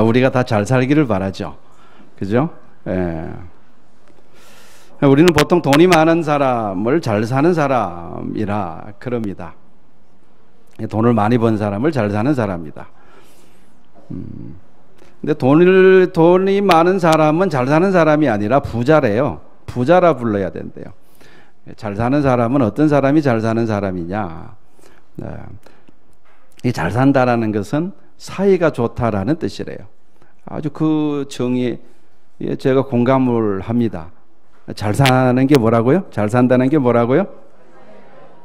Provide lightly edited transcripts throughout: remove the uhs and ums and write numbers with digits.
우리가 다 잘 살기를 바라죠. 그죠? 예. 우리는 보통 돈이 많은 사람을 잘 사는 사람이라 그럽니다. 돈을 많이 번 사람을 잘 사는 사람이다. 근데 돈이 많은 사람은 잘 사는 사람이 아니라 부자래요. 부자라 불러야 된대요. 잘 사는 사람은 어떤 사람이 잘 사는 사람이냐? 이 잘 산다라는 것은 사이가 좋다라는 뜻이래요. 아주 그 정의에 제가 공감을 합니다. 잘 사는 게 뭐라고요? 잘 산다는 게 뭐라고요?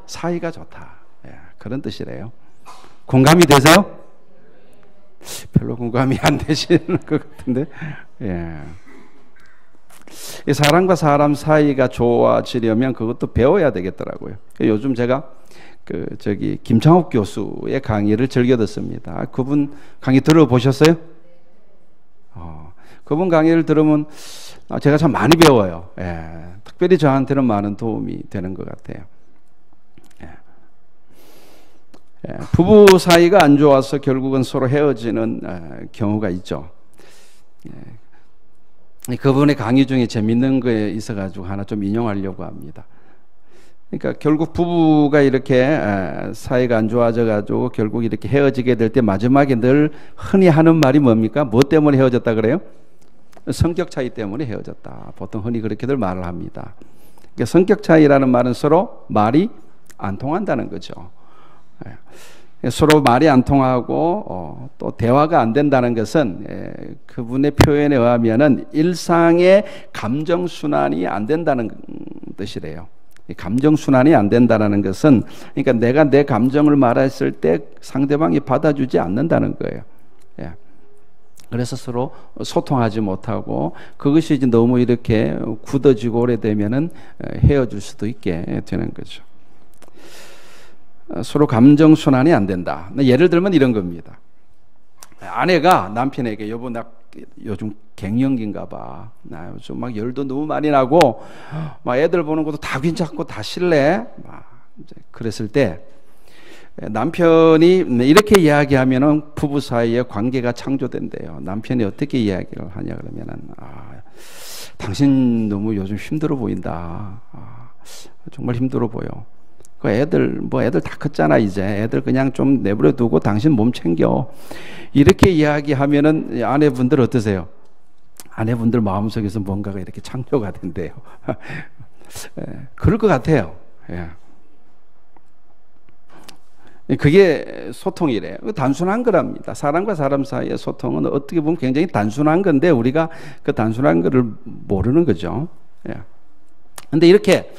사이가 좋다. 그런 뜻이래요. 공감이 되세요? 별로 공감이 안 되시는 것 같은데. 사람과 사람 사이가 좋아지려면 그것도 배워야 되겠더라고요. 요즘 제가 김창욱 교수의 강의를 즐겨 듣습니다. 그분 강의 들어보셨어요? 그분 강의를 들으면 제가 참 많이 배워요. 특별히 저한테는 많은 도움이 되는 것 같아요. 부부 사이가 안 좋아서 결국은 서로 헤어지는 경우가 있죠. 그분의 강의 중에 재밌는 거에 있어가지고 하나 좀 인용하려고 합니다. 그러니까 결국 부부가 이렇게 사이가 안 좋아져가지고 결국 이렇게 헤어지게 될 때 마지막에 늘 흔히 하는 말이 뭡니까? 뭐 때문에 헤어졌다 그래요? 성격 차이 때문에 헤어졌다. 보통 흔히 그렇게들 말을 합니다. 그러니까 성격 차이라는 말은 서로 말이 안 통한다는 거죠. 서로 말이 안 통하고 또 대화가 안 된다는 것은 그분의 표현에 의하면은 일상의 감정 순환이 안 된다는 뜻이래요. 감정 순환이 안 된다는 것은 그러니까 내가 내 감정을 말했을 때 상대방이 받아주지 않는다는 거예요. 그래서 서로 소통하지 못하고 그것이 이제 너무 이렇게 굳어지고 오래되면은 헤어질 수도 있게 되는 거죠. 서로 감정 순환이 안 된다. 예를 들면 이런 겁니다. 아내가 남편에게 여보 나 요즘 갱년기인가 봐. 나 요즘 막 열도 너무 많이 나고 막 애들 보는 것도 다 괜찮고 다 싫래. 그랬을 때 남편이 이렇게 이야기하면은 부부 사이에 관계가 창조된대요. 남편이 어떻게 이야기를 하냐 그러면은 당신 너무 요즘 힘들어 보인다. 정말 힘들어 보여. 그 애들 다 컸잖아 이제. 애들 그냥 좀 내버려 두고 당신 몸 챙겨. 이렇게 이야기하면은 아내분들 어떠세요? 아내분들 마음속에서 뭔가가 이렇게 창조가 된대요. 그럴 것 같아요. 그게 소통이래요. 단순한 거랍니다. 사람과 사람 사이의 소통은 어떻게 보면 굉장히 단순한 건데 우리가 그 단순한 거를 모르는 거죠. 근데 이렇게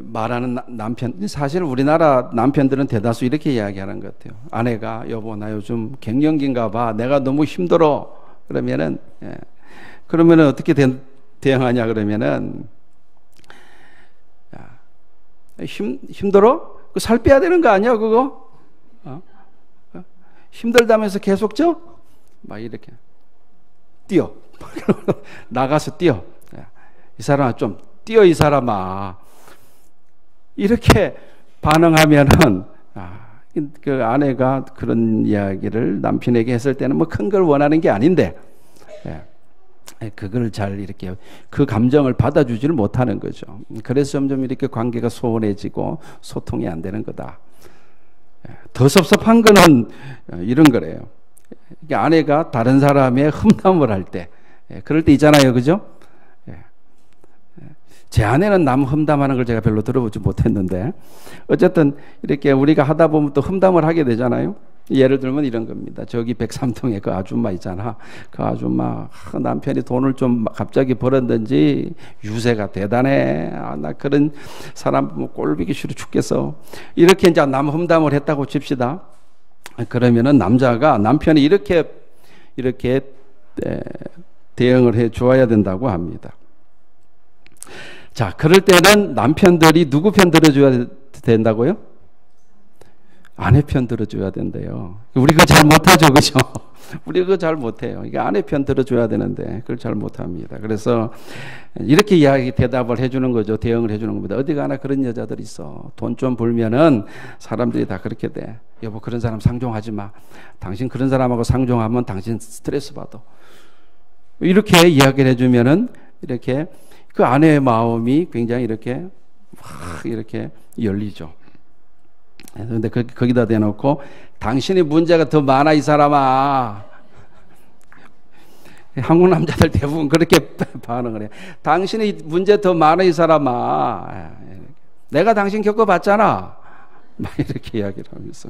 말하는 남편, 사실 우리나라 남편들은 대다수 이렇게 이야기하는 것 같아요. 아내가 여보 나 요즘 갱년기인가 봐. 내가 너무 힘들어. 그러면은 어떻게 대응하냐 그러면은 힘들어? 살 빼야 되는 거 아니야 그거? 힘들다면서 계속 쪄? 막 이렇게 뛰어. 나가서 뛰어. 이 사람아 좀 뛰어 이 사람아. 이렇게 반응하면은 그 아내가 그런 이야기를 남편에게 했을 때는 뭐 큰 걸 원하는 게 아닌데 그걸 잘 이렇게 그 감정을 받아주지를 못하는 거죠. 그래서 점점 이렇게 관계가 소원해지고 소통이 안 되는 거다. 더 섭섭한 거는 이런 거래요. 아내가 다른 사람의 험담을 할 때 그럴 때 있잖아요, 그죠? 제 아내는 남 험담하는 걸 제가 별로 들어보지 못했는데 어쨌든 이렇게 우리가 하다 보면 또 험담을 하게 되잖아요. 예를 들면 이런 겁니다. 저기 103동에 그 아줌마 있잖아. 그 아줌마 남편이 돈을 좀 갑자기 벌었는지 유세가 대단해. 나 그런 사람 뭐 꼴보기 싫어 죽겠어. 이렇게 이제 남 험담을 했다고 칩시다. 그러면은 남편이 이렇게 대응을 해 주어야 된다고 합니다. 자, 그럴 때는 남편들이 누구 편 들어줘야 된다고요? 아내 편 들어줘야 된대요. 우리 그거 잘 못하죠, 그죠? 우리 그거 잘 못해요. 이게 아내 편 들어줘야 되는데 그걸 잘 못합니다. 그래서 이렇게 대답을 해주는 거죠. 대응을 해주는 겁니다. 어디 가나 그런 여자들 있어. 돈 좀 벌면은 사람들이 다 그렇게 돼. 여보, 그런 사람 상종하지 마. 당신 그런 사람하고 상종하면 당신 스트레스 받아. 이렇게 이야기를 해주면은 이렇게 그 아내의 마음이 굉장히 이렇게 확 이렇게 열리죠. 그런데 거기다 대놓고 당신이 문제가 더 많아 이 사람아. 한국 남자들 대부분 그렇게 반응을 해요. 당신이 문제 더 많아 이 사람아. 내가 당신 겪어봤잖아. 막 이렇게 이야기를 하면서.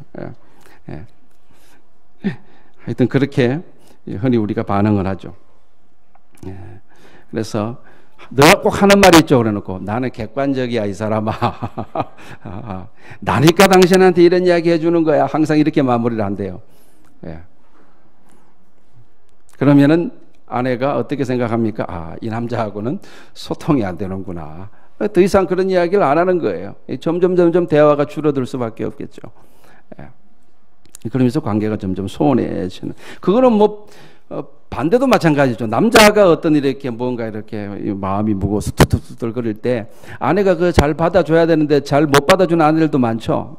하여튼 그렇게 흔히 우리가 반응을 하죠. 그래서 너가 꼭 하는 말이 있죠. 그래놓고 나는 객관적이야 이 사람아. 나니까 당신한테 이런 이야기 해주는 거야. 항상 이렇게 마무리를 한대요. 그러면은 아내가 어떻게 생각합니까? 아, 이 남자하고는 소통이 안 되는구나. 더 이상 그런 이야기를 안 하는 거예요. 점점 대화가 줄어들 수밖에 없겠죠. 그러면서 관계가 점점 소원해지는. 그거는 뭐 반대도 마찬가지죠. 남자가 어떤 이렇게 뭔가 이렇게 마음이 무거워서 투투투덜거릴 때 아내가 그거 잘 받아줘야 되는데 잘 못 받아주는 아내들도 많죠.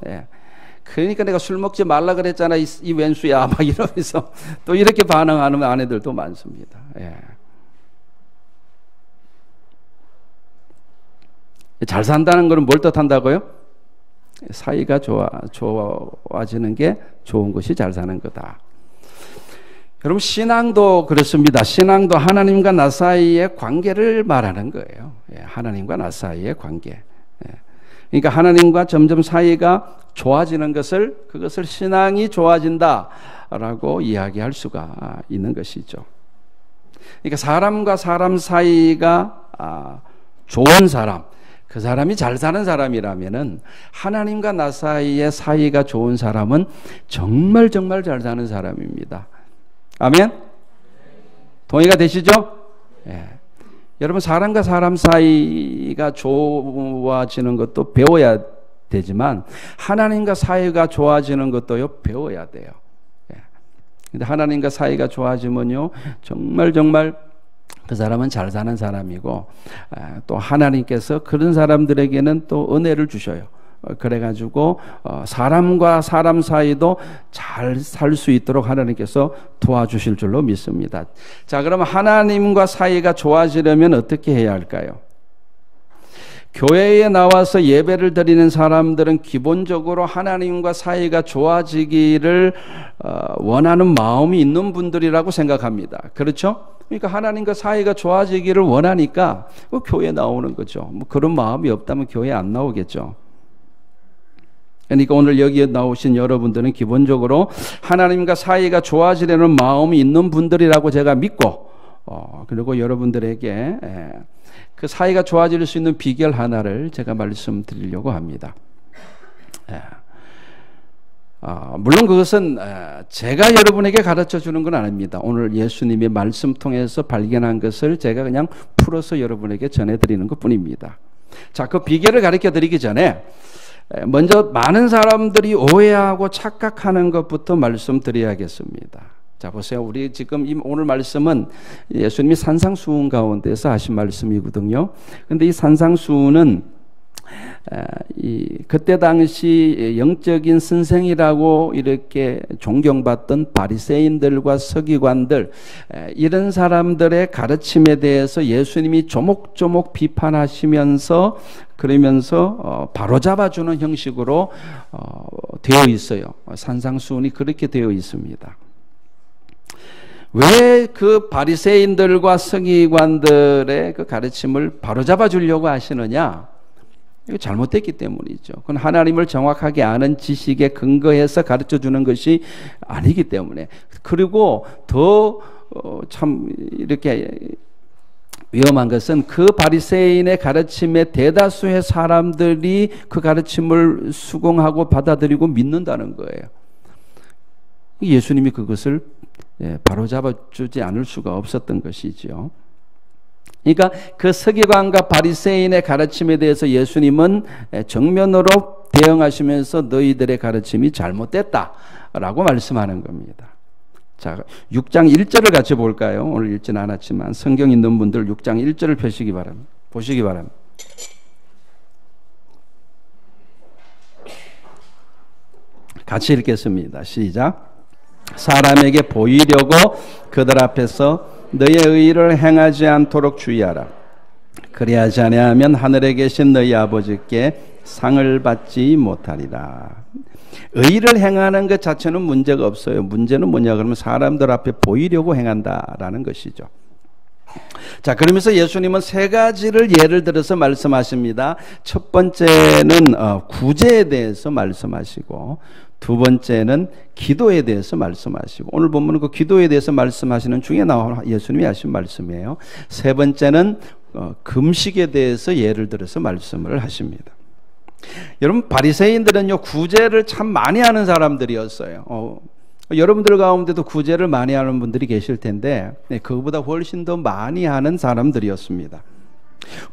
그러니까 내가 술 먹지 말라 그랬잖아 이 왼수야 막 이러면서 또 이렇게 반응하는 아내들도 많습니다. 잘 산다는 것은 뭘 뜻한다고요? 사이가 좋아지는 게 좋은 것이 잘 사는 거다. 여러분, 신앙도 그렇습니다. 신앙도 하나님과 나 사이의 관계를 말하는 거예요. 하나님과 나 사이의 관계. 그러니까 하나님과 점점 사이가 좋아지는 그것을 신앙이 좋아진다라고 이야기할 수가 있는 것이죠. 그러니까 사람과 사람 사이가 좋은 사람, 그 사람이 잘 사는 사람이라면은 하나님과 나 사이의 사이가 좋은 사람은 정말 잘 사는 사람입니다. 아멘? 동의가 되시죠? 여러분, 사람과 사람 사이가 좋아지는 것도 배워야 되지만 하나님과 사이가 좋아지는 것도요 배워야 돼요. 근데 하나님과 사이가 좋아지면요 정말 그 사람은 잘 사는 사람이고 또 하나님께서 그런 사람들에게는 또 은혜를 주셔요. 그래가지고 사람과 사람 사이도 잘 살 수 있도록 하나님께서 도와주실 줄로 믿습니다. 자, 그러면 하나님과 사이가 좋아지려면 어떻게 해야 할까요? 교회에 나와서 예배를 드리는 사람들은 기본적으로 하나님과 사이가 좋아지기를 원하는 마음이 있는 분들이라고 생각합니다. 그렇죠? 그러니까 하나님과 사이가 좋아지기를 원하니까 교회에 나오는 거죠. 뭐 그런 마음이 없다면 교회에 안 나오겠죠. 그러니까 오늘 여기에 나오신 여러분들은 기본적으로 하나님과 사이가 좋아지려는 마음이 있는 분들이라고 제가 믿고 그리고 여러분들에게 그 사이가 좋아질 수 있는 비결 하나를 제가 말씀드리려고 합니다. 물론 그것은 제가 여러분에게 가르쳐 주는 건 아닙니다. 오늘 예수님의 말씀 통해서 발견한 것을 제가 그냥 풀어서 여러분에게 전해드리는 것 뿐입니다. 자, 그 비결을 가르쳐 드리기 전에 먼저 많은 사람들이 오해하고 착각하는 것부터 말씀드려야겠습니다. 자, 보세요. 우리 지금 오늘 말씀은 예수님이 산상수훈 가운데서 하신 말씀이거든요. 근데 이 산상수훈은 그때 당시 영적인 선생이라고 이렇게 존경받던 바리새인들과 서기관들, 이런 사람들의 가르침에 대해서 예수님이 조목조목 비판하시면서 그러면서 바로잡아주는 형식으로 되어 있어요. 산상수훈이 그렇게 되어 있습니다. 왜 그 바리새인들과 서기관들의 그 가르침을 바로잡아 주려고 하시느냐? 이거 잘못됐기 때문이죠. 그건 하나님을 정확하게 아는 지식에 근거해서 가르쳐 주는 것이 아니기 때문에. 그리고 더 참 이렇게 위험한 것은 그 바리새인의 가르침에 대다수의 사람들이 그 가르침을 수긍하고 받아들이고 믿는다는 거예요. 예수님이 그것을 바로잡아 주지 않을 수가 없었던 것이죠. 그러니까 그 서기관과 바리새인의 가르침에 대해서 예수님은 정면으로 대응하시면서 너희들의 가르침이 잘못됐다라고 말씀하는 겁니다. 자, 6장 1절을 같이 볼까요? 오늘 읽지는 않았지만 성경 있는 분들 6장 1절을 보시기 바랍니다. 같이 읽겠습니다. 시작. 사람에게 보이려고 그들 앞에서 너의 의를 행하지 않도록 주의하라. 그리하지 아니하면 하늘에 계신 너희 아버지께 상을 받지 못하리라. 의를 행하는 것 자체는 문제가 없어요. 문제는 뭐냐 그러면 사람들 앞에 보이려고 행한다라는 것이죠. 자, 그러면서 예수님은 세 가지를 예를 들어서 말씀하십니다. 첫 번째는 구제에 대해서 말씀하시고, 두 번째는 기도에 대해서 말씀하시고, 오늘 보면 그 기도에 대해서 말씀하시는 중에 나온 예수님이 하신 말씀이에요. 세 번째는 금식에 대해서 예를 들어서 말씀을 하십니다. 여러분, 바리새인들은요 구제를 참 많이 하는 사람들이었어요. 여러분들 가운데도 구제를 많이 하는 분들이 계실 텐데 그거보다 훨씬 더 많이 하는 사람들이었습니다.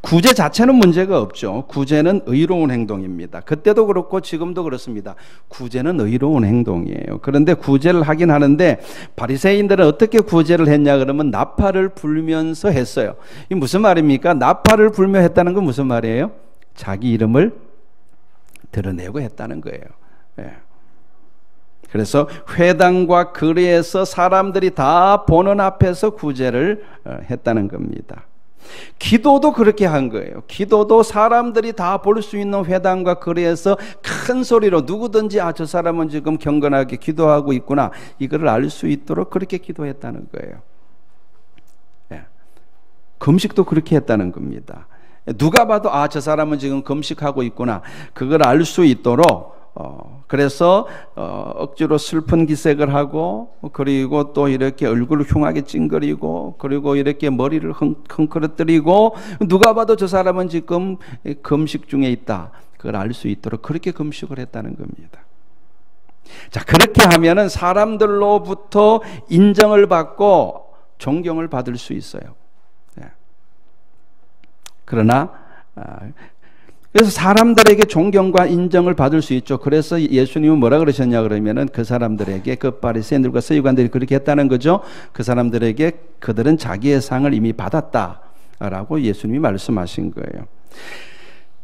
구제 자체는 문제가 없죠. 구제는 의로운 행동입니다. 그때도 그렇고 지금도 그렇습니다. 구제는 의로운 행동이에요. 그런데 구제를 하긴 하는데 바리새인들은 어떻게 구제를 했냐 그러면 나팔을 불면서 했어요. 이게 무슨 말입니까? 나팔을 불며 했다는 건 무슨 말이에요? 자기 이름을 드러내고 했다는 거예요. 예. 그래서 회당과 거리에서 사람들이 다 보는 앞에서 구제를 했다는 겁니다. 기도도 그렇게 한 거예요. 기도도 사람들이 다 볼 수 있는 회당과 거리에서 큰 소리로 누구든지 저 사람은 지금 경건하게 기도하고 있구나 이거를 알 수 있도록 그렇게 기도했다는 거예요. 예. 금식도 그렇게 했다는 겁니다. 누가 봐도 저 사람은 지금 금식하고 있구나 그걸 알 수 있도록 그래서 억지로 슬픈 기색을 하고 그리고 또 이렇게 얼굴을 흉하게 찡그리고 그리고 이렇게 머리를 헝클어뜨리고 누가 봐도 저 사람은 지금 금식 중에 있다 그걸 알 수 있도록 그렇게 금식을 했다는 겁니다. 자, 그렇게 하면은 사람들로부터 인정을 받고 존경을 받을 수 있어요. 그러나 그래서 사람들에게 존경과 인정을 받을 수 있죠. 그래서 예수님은 뭐라 그러셨냐 그러면은 그 사람들에게 그 바리새인들과 서기관들이 그렇게 했다는 거죠. 그 사람들에게 그들은 자기의 상을 이미 받았다라고 예수님이 말씀하신 거예요.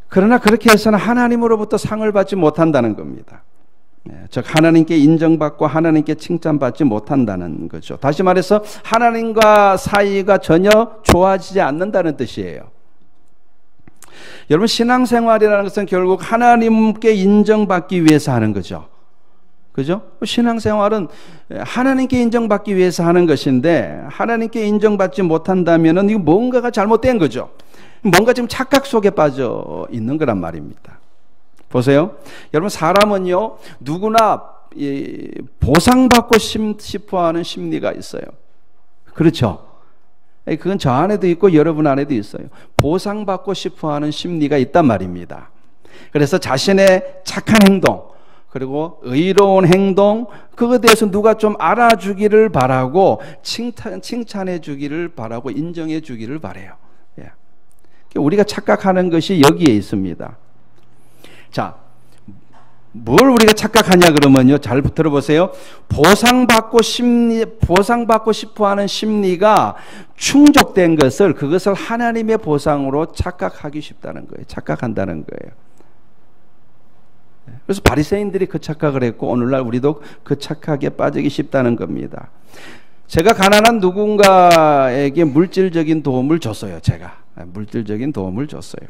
그러나 그렇게 해서는 하나님으로부터 상을 받지 못한다는 겁니다. 즉 하나님께 인정받고 하나님께 칭찬받지 못한다는 거죠. 다시 말해서 하나님과 사이가 전혀 좋아지지 않는다는 뜻이에요. 여러분, 신앙생활이라는 것은 결국 하나님께 인정받기 위해서 하는 거죠. 그죠? 신앙생활은 하나님께 인정받기 위해서 하는 것인데 하나님께 인정받지 못한다면 이거 뭔가가 잘못된 거죠. 뭔가 지금 착각 속에 빠져 있는 거란 말입니다. 보세요. 여러분, 사람은요 누구나 보상받고 싶어하는 심리가 있어요. 그렇죠? 그건 저 안에도 있고 여러분 안에도 있어요. 보상받고 싶어하는 심리가 있단 말입니다. 그래서 자신의 착한 행동 그리고 의로운 행동 그거에 대해서 누가 좀 알아주기를 바라고 칭찬해 주기를 바라고 인정해 주기를 바라요. 우리가 착각하는 것이 여기에 있습니다. 자, 뭘 우리가 착각하냐 그러면요, 잘 들어보세요. 보상받고 싶어하는 심리가 충족된 것을 그것을 하나님의 보상으로 착각하기 쉽다는 거예요. 착각한다는 거예요. 그래서 바리새인들이 그 착각을 했고 오늘날 우리도 그 착각에 빠지기 쉽다는 겁니다. 제가 가난한 누군가에게 물질적인 도움을 줬어요. 물질적인 도움을 줬어요.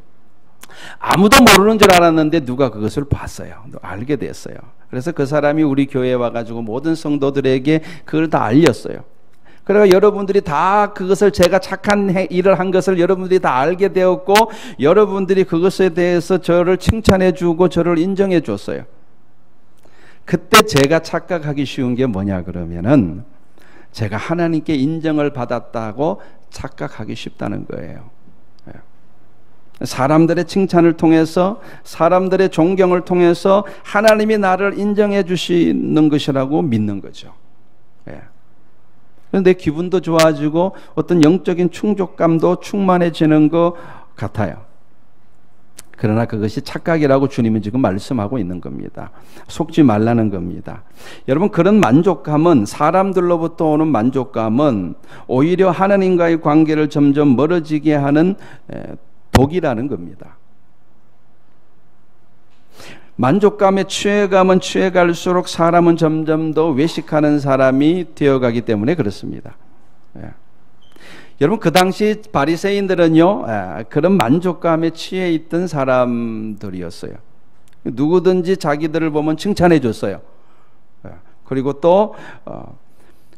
아무도 모르는 줄 알았는데 누가 그것을 봤어요. 알게 됐어요. 그래서 그 사람이 우리 교회에 와가지고 모든 성도들에게 그걸 다 알렸어요. 그래서 여러분들이 다 그것을 제가 착한 일을 한 것을 여러분들이 다 알게 되었고 여러분들이 그것에 대해서 저를 칭찬해 주고 저를 인정해 줬어요. 그때 제가 착각하기 쉬운 게 뭐냐 그러면은 제가 하나님께 인정을 받았다고 착각하기 쉽다는 거예요. 사람들의 칭찬을 통해서 사람들의 존경을 통해서 하나님이 나를 인정해 주시는 것이라고 믿는 거죠. 내 기분도 좋아지고 어떤 영적인 충족감도 충만해지는 것 같아요. 그러나 그것이 착각이라고 주님은 지금 말씀하고 있는 겁니다. 속지 말라는 겁니다. 여러분, 그런 만족감은, 사람들로부터 오는 만족감은 오히려 하나님과의 관계를 점점 멀어지게 하는 독이라는 겁니다. 만족감에 취해가면 취해갈수록 사람은 점점 더 외식하는 사람이 되어가기 때문에 그렇습니다. 여러분, 그 당시 바리새인들은요, 그런 만족감에 취해 있던 사람들이었어요. 누구든지 자기들을 보면 칭찬해 줬어요. 그리고 또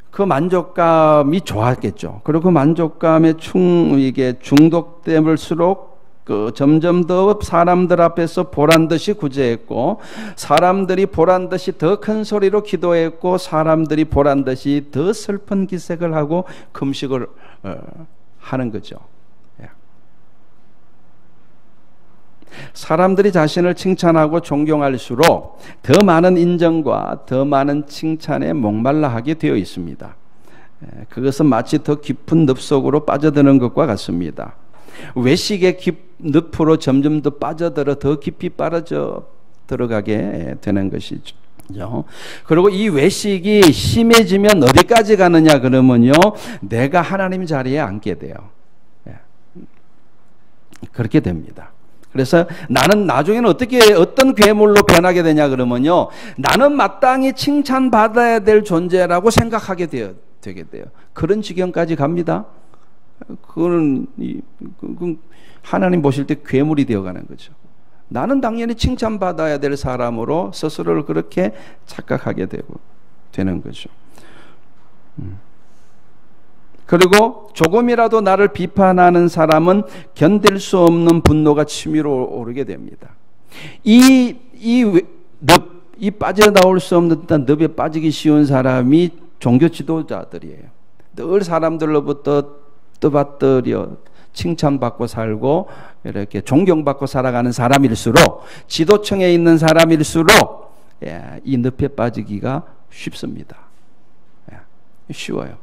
그 만족감이 좋았겠죠. 그리고 그 만족감에 이게 중독될수록 점점 더 사람들 앞에서 보란듯이 구제했고, 사람들이 보란듯이 더 큰 소리로 기도했고, 사람들이 보란듯이 더 슬픈 기색을 하고 금식을 하는 거죠. 사람들이 자신을 칭찬하고 존경할수록 더 많은 인정과 더 많은 칭찬에 목말라 하게 되어 있습니다. 그것은 마치 더 깊은 늪 속으로 빠져드는 것과 같습니다. 외식의 늪으로 점점 더 빠져들어 더 깊이 빠져 들어가게 되는 것이죠. 그리고 이 외식이 심해지면 어디까지 가느냐 그러면요, 내가 하나님 자리에 앉게 돼요. 그렇게 됩니다. 그래서 나는 나중에는 어떤 괴물로 변하게 되냐 그러면요, 나는 마땅히 칭찬받아야 될 존재라고 생각하게 되게 돼요. 그런 지경까지 갑니다. 그거는 하나님 보실 때 괴물이 되어가는 거죠. 나는 당연히 칭찬받아야 될 사람으로 스스로를 그렇게 착각하게 되는 거죠. 그리고 조금이라도 나를 비판하는 사람은 견딜 수 없는 분노가 치밀어 오르게 됩니다. 이 빠져나올 수 없는 늪에 빠지기 쉬운 사람이 종교 지도자들이에요. 늘 사람들로부터 떠받들여 칭찬받고 살고 이렇게 존경받고 살아가는 사람일수록, 지도층에 있는 사람일수록 이 늪에 빠지기가 쉽습니다. 쉬워요.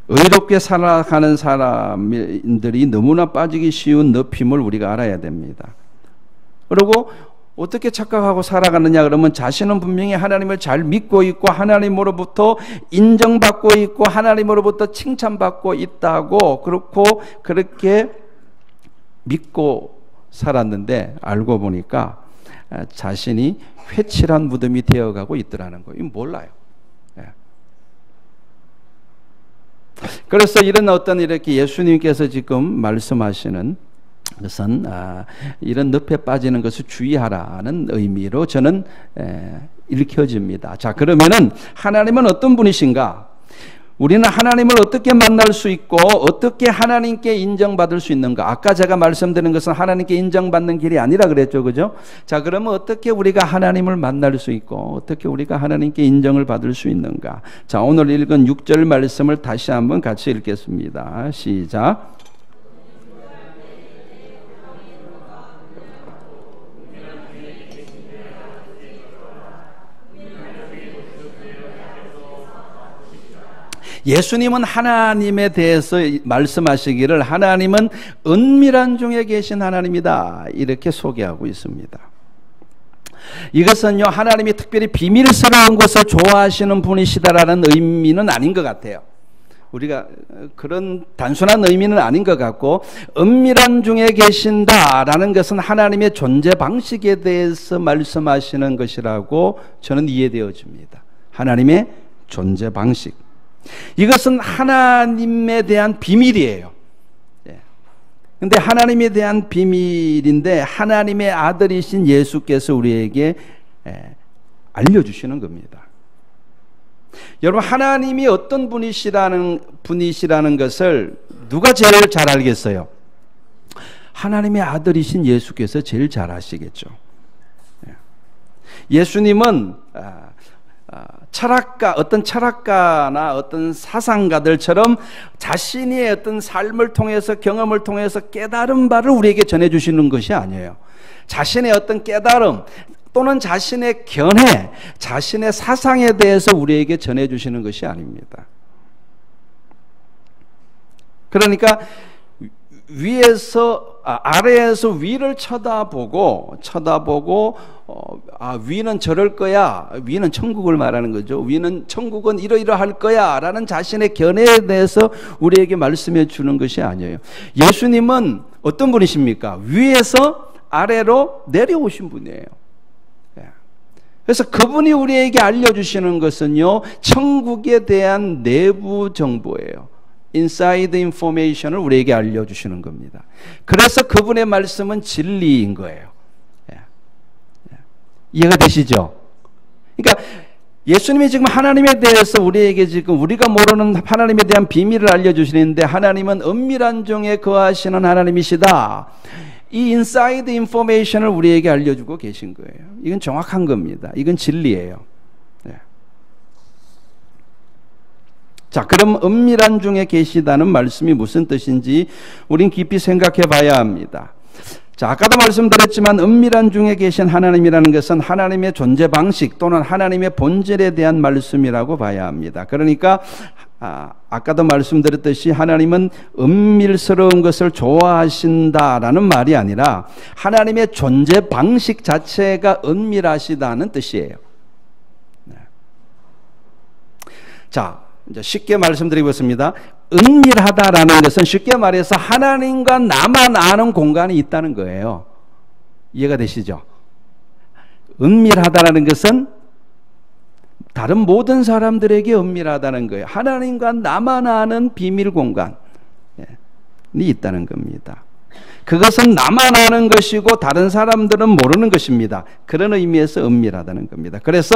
의롭게 살아가는 사람들이 너무나 빠지기 쉬운 늪임을 우리가 알아야 됩니다. 그리고 어떻게 착각하고 살아가느냐 그러면, 자신은 분명히 하나님을 잘 믿고 있고 하나님으로부터 인정받고 있고 하나님으로부터 칭찬받고 있다고 그렇게 믿고 살았는데, 알고 보니까 자신이 회칠한 무덤이 되어가고 있더라는 거예요. 몰라요. 그래서 이렇게 예수님께서 지금 말씀하시는 것은 이런 늪에 빠지는 것을 주의하라는 의미로 저는 읽혀집니다. 자, 그러면은 하나님은 어떤 분이신가? 우리는 하나님을 어떻게 만날 수 있고 어떻게 하나님께 인정받을 수 있는가? 아까 제가 말씀드린 것은 하나님께 인정받는 길이 아니라 그랬죠, 그죠? 자, 그러면 어떻게 우리가 하나님을 만날 수 있고 어떻게 우리가 하나님께 인정을 받을 수 있는가? 자, 오늘 읽은 6절 말씀을 다시 한번 같이 읽겠습니다. 시작. 예수님은 하나님에 대해서 말씀하시기를 하나님은 은밀한 중에 계신 하나님이다, 이렇게 소개하고 있습니다. 이것은요, 하나님이 특별히 비밀스러운 것을 좋아하시는 분이시다라는 의미는 아닌 것 같아요. 우리가 그런 단순한 의미는 아닌 것 같고, 은밀한 중에 계신다라는 것은 하나님의 존재 방식에 대해서 말씀하시는 것이라고 저는 이해되어집니다. 하나님의 존재 방식, 이것은 하나님에 대한 비밀이에요. 그런데 하나님에 대한 비밀인데 하나님의 아들이신 예수께서 우리에게 알려주시는 겁니다. 여러분, 하나님이 어떤 분이시라는 것을 누가 제일 잘 알겠어요? 하나님의 아들이신 예수께서 제일 잘 아시겠죠. 예수님은 어떤 철학가나 어떤 사상가들처럼 자신의 어떤 삶을 통해서, 경험을 통해서 깨달은 바를 우리에게 전해주시는 것이 아니에요. 자신의 어떤 깨달음 또는 자신의 견해, 자신의 사상에 대해서 우리에게 전해주시는 것이 아닙니다. 그러니까 아래에서 위를 쳐다보고 위는 저럴 거야. 위는 천국을 말하는 거죠. 천국은 이러이러할 거야 라는 자신의 견해에 대해서 우리에게 말씀해 주는 것이 아니에요. 예수님은 어떤 분이십니까? 위에서 아래로 내려오신 분이에요. 그래서 그분이 우리에게 알려주시는 것은요, 천국에 대한 내부 정보예요. 인사이드 인포메이션을 우리에게 알려주시는 겁니다. 그래서 그분의 말씀은 진리인 거예요. 이해가 되시죠? 그러니까 예수님이 지금 하나님에 대해서 우리에게 지금 우리가 모르는 하나님에 대한 비밀을 알려주시는데, 하나님은 은밀한 중에 거하시는 하나님이시다. 이 인사이드 인포메이션을 우리에게 알려주고 계신 거예요. 이건 정확한 겁니다. 이건 진리예요. 자, 그럼 은밀한 중에 계시다는 말씀이 무슨 뜻인지 우린 깊이 생각해 봐야 합니다. 자, 아까도 말씀드렸지만 은밀한 중에 계신 하나님이라는 것은 하나님의 존재 방식 또는 하나님의 본질에 대한 말씀이라고 봐야 합니다. 그러니까 아까도 말씀드렸듯이 하나님은 은밀스러운 것을 좋아하신다라는 말이 아니라 하나님의 존재 방식 자체가 은밀하시다는 뜻이에요. 자, 이제 쉽게 말씀드리겠습니다. 은밀하다라는 것은 쉽게 말해서 하나님과 나만 아는 공간이 있다는 거예요. 이해가 되시죠? 은밀하다라는 것은 다른 모든 사람들에게 은밀하다는 거예요. 하나님과 나만 아는 비밀 공간이 있다는 겁니다. 그것은 나만 아는 것이고 다른 사람들은 모르는 것입니다. 그런 의미에서 은밀하다는 겁니다. 그래서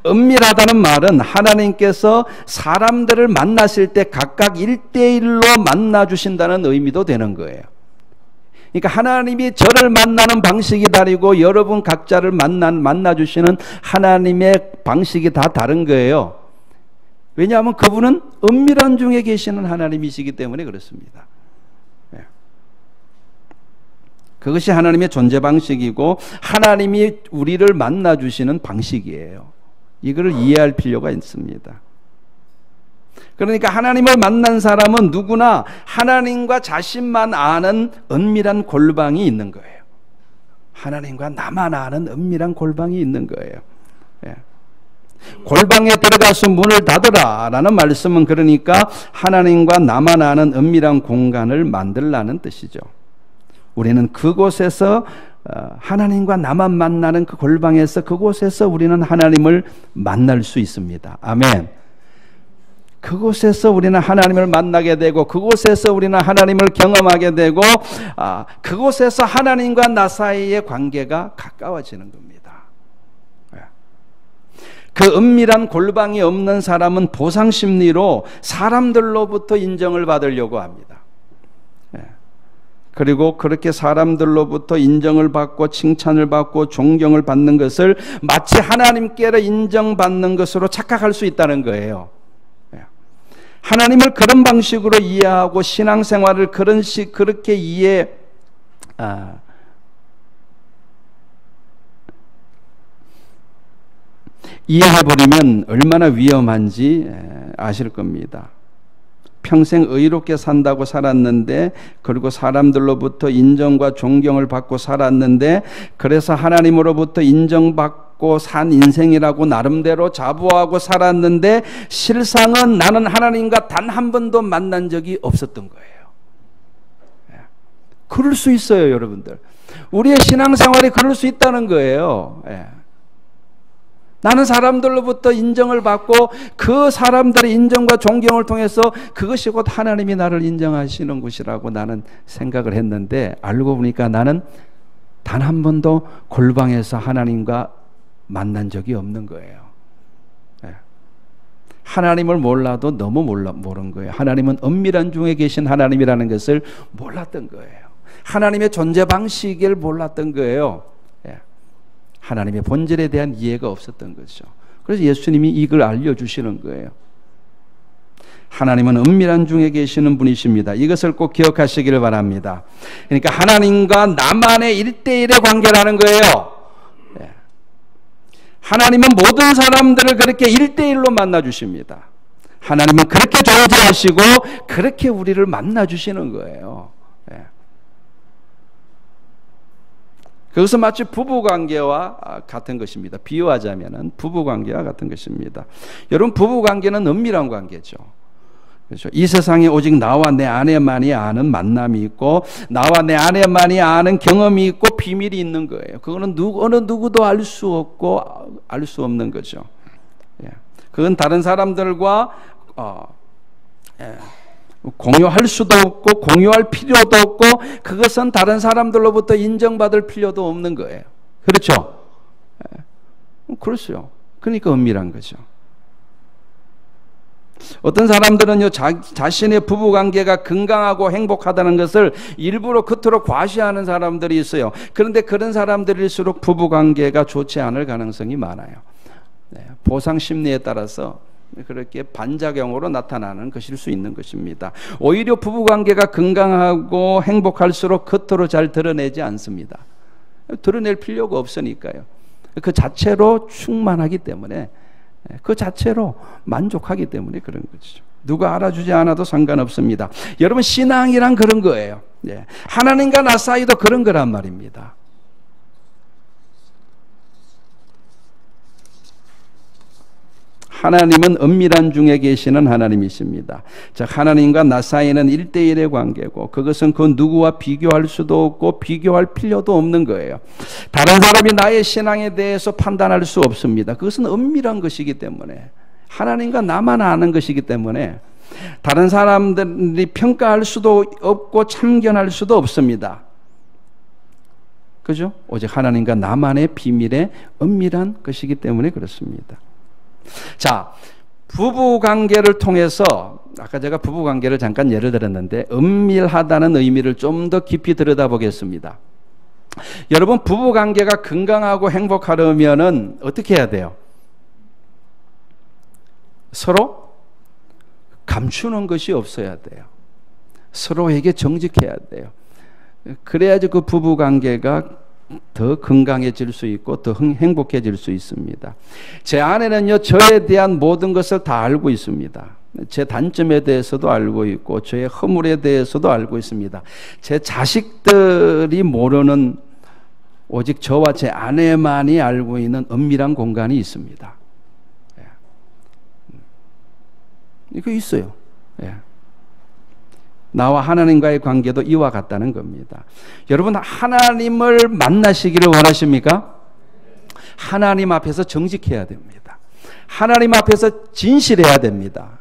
은밀하다는 말은 하나님께서 사람들을 만나실 때 각각 1대1로 만나주신다는 의미도 되는 거예요. 그러니까 하나님이 저를 만나는 방식이 다르고 여러분 각자를 만나주시는 하나님의 방식이 다 다른 거예요. 왜냐하면 그분은 은밀한 중에 계시는 하나님이시기 때문에 그렇습니다. 그것이 하나님의 존재 방식이고 하나님이 우리를 만나주시는 방식이에요. 이거를 이해할 필요가 있습니다. 그러니까 하나님을 만난 사람은 누구나 하나님과 자신만 아는 은밀한 골방이 있는 거예요. 하나님과 나만 아는 은밀한 골방이 있는 거예요. 골방에 들어가서 문을 닫으라 라는 말씀은 그러니까 하나님과 나만 아는 은밀한 공간을 만들라는 뜻이죠. 우리는 그곳에서 하나님과 나만 만나는 그 골방에서 그곳에서 우리는 하나님을 만날 수 있습니다. 아멘. 그곳에서 우리는 하나님을 만나게 되고 그곳에서 우리는 하나님을 경험하게 되고 그곳에서 하나님과 나 사이의 관계가 가까워지는 겁니다. 그 은밀한 골방이 없는 사람은 보상심리로 사람들로부터 인정을 받으려고 합니다. 그리고 그렇게 사람들로부터 인정을 받고 칭찬을 받고 존경을 받는 것을 마치 하나님께로 인정받는 것으로 착각할 수 있다는 거예요. 하나님을 그런 방식으로 이해하고 신앙생활을 그렇게 이해해버리면 얼마나 위험한지 아실 겁니다. 평생 의롭게 산다고 살았는데, 그리고 사람들로부터 인정과 존경을 받고 살았는데, 그래서 하나님으로부터 인정받고 산 인생이라고 나름대로 자부하고 살았는데, 실상은 나는 하나님과 단 한 번도 만난 적이 없었던 거예요. 그럴 수 있어요, 여러분들. 우리의 신앙생활이 그럴 수 있다는 거예요. 나는 사람들로부터 인정을 받고 그 사람들의 인정과 존경을 통해서 그것이 곧 하나님이 나를 인정하시는 것이라고 나는 생각을 했는데, 알고 보니까 나는 단 한 번도 골방에서 하나님과 만난 적이 없는 거예요. 하나님을 몰라도 너무 모른 거예요. 하나님은 은밀한 중에 계신 하나님이라는 것을 몰랐던 거예요. 하나님의 존재 방식을 몰랐던 거예요. 하나님의 본질에 대한 이해가 없었던 거죠. 그래서 예수님이 이걸 알려주시는 거예요. 하나님은 은밀한 중에 계시는 분이십니다. 이것을 꼭 기억하시기를 바랍니다. 그러니까 하나님과 나만의 1대1의 관계라는 거예요. 하나님은 모든 사람들을 그렇게 1대1로 만나주십니다. 하나님은 그렇게 존재하시고 그렇게 우리를 만나주시는 거예요. 예. 그것은 마치 부부관계와 같은 것입니다. 비유하자면 부부관계와 같은 것입니다. 여러분, 부부관계는 은밀한 관계죠. 그렇죠? 이 세상에 오직 나와 내 아내만이 아는 만남이 있고 나와 내 아내만이 아는 경험이 있고 비밀이 있는 거예요. 그거는 어느 누구도 알 수 없고 알 수 없는 거죠. 예. 그건 다른 사람들과 공유할 수도 없고 공유할 필요도 없고 그것은 다른 사람들로부터 인정받을 필요도 없는 거예요. 그렇죠? 그렇죠. 그러니까 은밀한 거죠. 어떤 사람들은요, 자신의 부부관계가 건강하고 행복하다는 것을 일부러 겉으로 과시하는 사람들이 있어요. 그런데 그런 사람들일수록 부부관계가 좋지 않을 가능성이 많아요. 네, 보상 심리에 따라서 그렇게 반작용으로 나타나는 것일 수 있는 것입니다. 오히려 부부관계가 건강하고 행복할수록 겉으로 잘 드러내지 않습니다. 드러낼 필요가 없으니까요. 그 자체로 충만하기 때문에, 그 자체로 만족하기 때문에 그런 거죠. 누가 알아주지 않아도 상관없습니다. 여러분, 신앙이란 그런 거예요. 하나님과 나 사이도 그런 거란 말입니다. 하나님은 은밀한 중에 계시는 하나님이십니다. 즉 하나님과 나 사이는 1대1의 관계고 그것은 그 누구와 비교할 수도 없고 비교할 필요도 없는 거예요. 다른 사람이 나의 신앙에 대해서 판단할 수 없습니다. 그것은 은밀한 것이기 때문에, 하나님과 나만 아는 것이기 때문에 다른 사람들이 평가할 수도 없고 참견할 수도 없습니다. 그죠? 오직 하나님과 나만의 비밀의 은밀한 것이기 때문에 그렇습니다. 자, 부부관계를 통해서 아까 제가 부부관계를 잠깐 예를 들었는데 은밀하다는 의미를 좀 더 깊이 들여다보겠습니다. 여러분, 부부관계가 건강하고 행복하려면 어떻게 해야 돼요? 서로 감추는 것이 없어야 돼요. 서로에게 정직해야 돼요. 그래야지 그 부부관계가 더 건강해질 수 있고 더 행복해질 수 있습니다. 제 아내는요, 저에 대한 모든 것을 다 알고 있습니다. 제 단점에 대해서도 알고 있고 저의 허물에 대해서도 알고 있습니다. 제 자식들이 모르는, 오직 저와 제 아내만이 알고 있는 은밀한 공간이 있습니다. 이거 있어요. 나와 하나님과의 관계도 이와 같다는 겁니다. 여러분, 하나님을 만나시기를 원하십니까? 하나님 앞에서 정직해야 됩니다. 하나님 앞에서 진실해야 됩니다.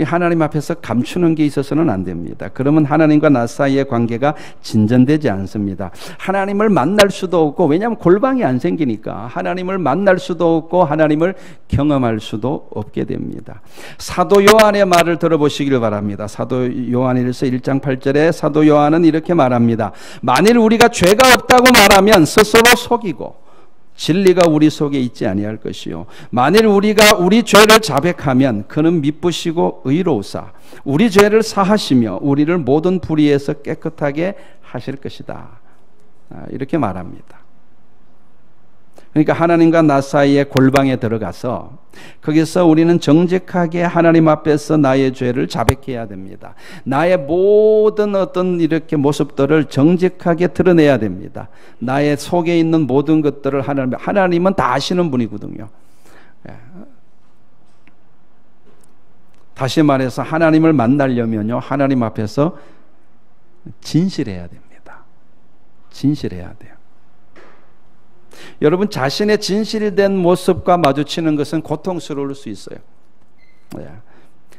하나님 앞에서 감추는 게 있어서는 안 됩니다. 그러면 하나님과 나 사이의 관계가 진전되지 않습니다. 하나님을 만날 수도 없고, 왜냐하면 골방이 안 생기니까 하나님을 만날 수도 없고 하나님을 경험할 수도 없게 됩니다. 사도 요한의 말을 들어보시길 바랍니다. 사도 요한일서 1장 8절에 사도 요한은 이렇게 말합니다. 만일 우리가 죄가 없다고 말하면 스스로 속이고 진리가 우리 속에 있지 아니할 것이요, 만일 우리가 우리 죄를 자백하면 그는 미쁘시고 의로우사 우리 죄를 사하시며 우리를 모든 불의에서 깨끗하게 하실 것이다. 이렇게 말합니다. 그러니까 하나님과 나 사이의 골방에 들어가서 거기서 우리는 정직하게 하나님 앞에서 나의 죄를 자백해야 됩니다. 나의 모든 어떤 이렇게 모습들을 정직하게 드러내야 됩니다. 나의 속에 있는 모든 것들을 하나님은 다 아시는 분이거든요. 다시 말해서 하나님을 만나려면요, 하나님 앞에서 진실해야 됩니다. 진실해야 돼요. 여러분, 자신의 진실된 모습과 마주치는 것은 고통스러울 수 있어요.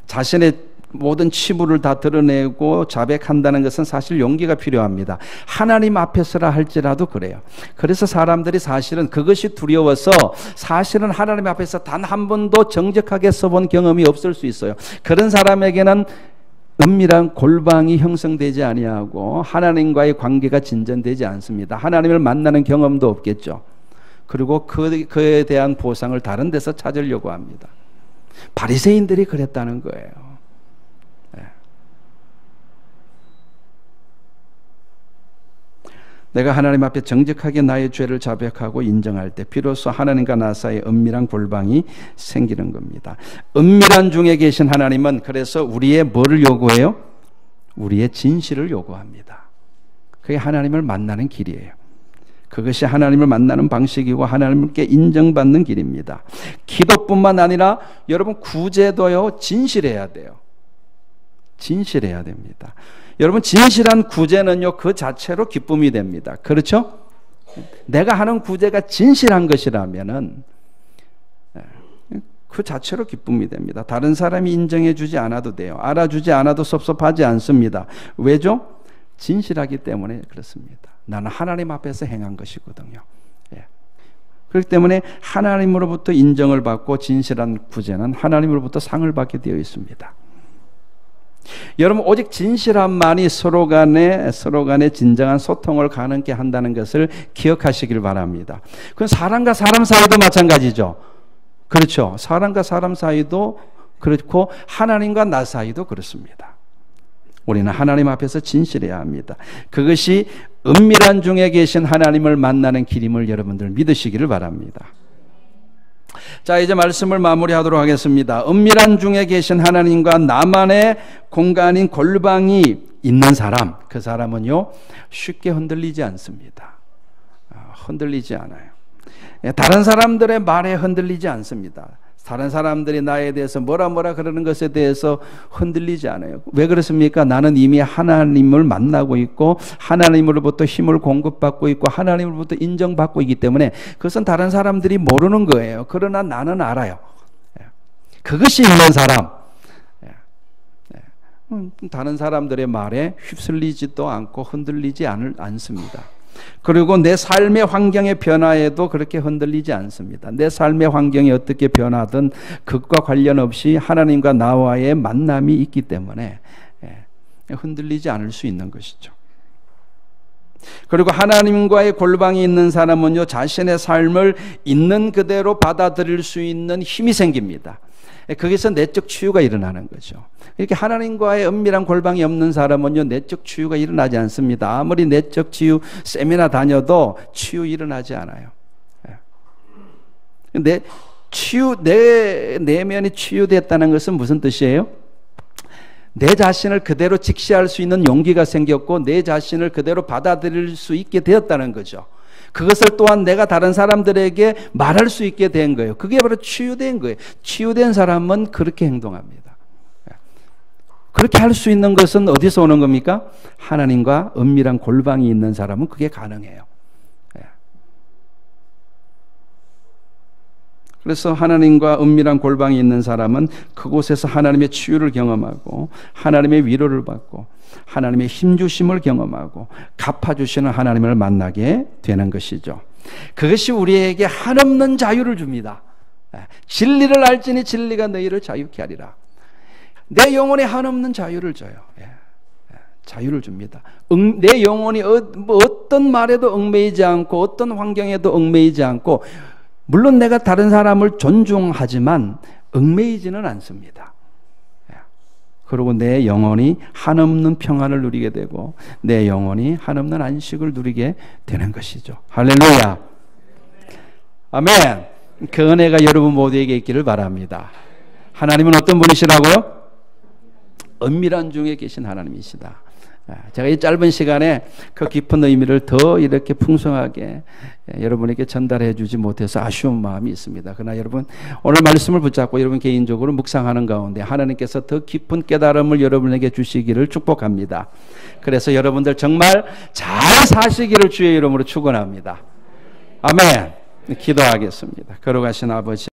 자신의 모든 치부를 다 드러내고 자백한다는 것은 사실 용기가 필요합니다. 하나님 앞에서라 할지라도 그래요. 그래서 사람들이 사실은 그것이 두려워서 사실은 하나님 앞에서 단 한 번도 정직하게 써본 경험이 없을 수 있어요. 그런 사람에게는 은밀한 골방이 형성되지 아니하고 하나님과의 관계가 진전되지 않습니다. 하나님을 만나는 경험도 없겠죠. 그리고 그에 대한 보상을 다른 데서 찾으려고 합니다. 바리새인들이 그랬다는 거예요. 내가 하나님 앞에 정직하게 나의 죄를 자백하고 인정할 때 비로소 하나님과 나 사이에 은밀한 골방이 생기는 겁니다. 은밀한 중에 계신 하나님은 그래서 우리의 뭐를 요구해요? 우리의 진실을 요구합니다. 그게 하나님을 만나는 길이에요. 그것이 하나님을 만나는 방식이고 하나님께 인정받는 길입니다. 기도뿐만 아니라 여러분 구제도요, 진실해야 돼요. 진실해야 됩니다. 여러분 진실한 구제는요 그 자체로 기쁨이 됩니다. 그렇죠? 내가 하는 구제가 진실한 것이라면은 그 자체로 기쁨이 됩니다. 다른 사람이 인정해 주지 않아도 돼요. 알아주지 않아도 섭섭하지 않습니다. 왜죠? 진실하기 때문에 그렇습니다. 나는 하나님 앞에서 행한 것이거든요. 그렇기 때문에 하나님으로부터 인정을 받고 진실한 구제는 하나님으로부터 상을 받게 되어 있습니다. 여러분 오직 진실함만이 서로 간에 진정한 소통을 가능케 한다는 것을 기억하시길 바랍니다. 그건 사람과 사람 사이도 마찬가지죠. 그렇죠. 사람과 사람 사이도 그렇고 하나님과 나 사이도 그렇습니다. 우리는 하나님 앞에서 진실해야 합니다. 그것이 은밀한 중에 계신 하나님을 만나는 길임을 여러분들 믿으시기를 바랍니다. 자, 이제 말씀을 마무리하도록 하겠습니다. 은밀한 중에 계신 하나님과 나만의 공간인 골방이 있는 사람, 그 사람은요 쉽게 흔들리지 않습니다. 흔들리지 않아요. 다른 사람들의 말에 흔들리지 않습니다. 다른 사람들이 나에 대해서 뭐라 그러는 것에 대해서 흔들리지 않아요. 왜 그렇습니까? 나는 이미 하나님을 만나고 있고 하나님으로부터 힘을 공급받고 있고 하나님으로부터 인정받고 있기 때문에 그것은 다른 사람들이 모르는 거예요. 그러나 나는 알아요. 그것이 있는 사람. 다른 사람들의 말에 휩쓸리지도 않고 흔들리지 않습니다. 그리고 내 삶의 환경의 변화에도 그렇게 흔들리지 않습니다. 내 삶의 환경이 어떻게 변하든 그것과 관련 없이 하나님과 나와의 만남이 있기 때문에 흔들리지 않을 수 있는 것이죠. 그리고 하나님과의 골방이 있는 사람은요 자신의 삶을 있는 그대로 받아들일 수 있는 힘이 생깁니다. 거기서 내적 치유가 일어나는 거죠. 이렇게 하나님과의 은밀한 골방이 없는 사람은요 내적 치유가 일어나지 않습니다. 아무리 내적 치유 세미나 다녀도 치유 일어나지 않아요. 내 내면이 치유됐다는 것은 무슨 뜻이에요? 내 자신을 그대로 직시할 수 있는 용기가 생겼고 내 자신을 그대로 받아들일 수 있게 되었다는 거죠. 그것을 또한 내가 다른 사람들에게 말할 수 있게 된 거예요. 그게 바로 치유된 거예요. 치유된 사람은 그렇게 행동합니다. 그렇게 할 수 있는 것은 어디서 오는 겁니까? 하나님과 은밀한 골방이 있는 사람은 그게 가능해요. 그래서 하나님과 은밀한 골방이 있는 사람은 그곳에서 하나님의 치유를 경험하고 하나님의 위로를 받고 하나님의 힘주심을 경험하고 갚아주시는 하나님을 만나게 되는 것이죠. 그것이 우리에게 한없는 자유를 줍니다. 진리를 알지니 진리가 너희를 자유케 하리라. 내 영혼에 한없는 자유를 줘요. 자유를 줍니다. 내 영혼이 어떤 말에도 얽매이지 않고 어떤 환경에도 얽매이지 않고 물론 내가 다른 사람을 존중하지만 얽매이지는 않습니다. 그리고 내 영혼이 한없는 평안을 누리게 되고 내 영혼이 한없는 안식을 누리게 되는 것이죠. 할렐루야. 아멘. 그 은혜가 여러분 모두에게 있기를 바랍니다. 하나님은 어떤 분이시라고요? 은밀한 중에 계신 하나님이시다. 제가 이 짧은 시간에 그 깊은 의미를 더 이렇게 풍성하게 여러분에게 전달해 주지 못해서 아쉬운 마음이 있습니다. 그러나 여러분 오늘 말씀을 붙잡고 여러분 개인적으로 묵상하는 가운데 하나님께서 더 깊은 깨달음을 여러분에게 주시기를 축복합니다. 그래서 여러분들 정말 잘 사시기를 주의 이름으로 축원합니다. 아멘. 기도하겠습니다. 걸어가신 아버지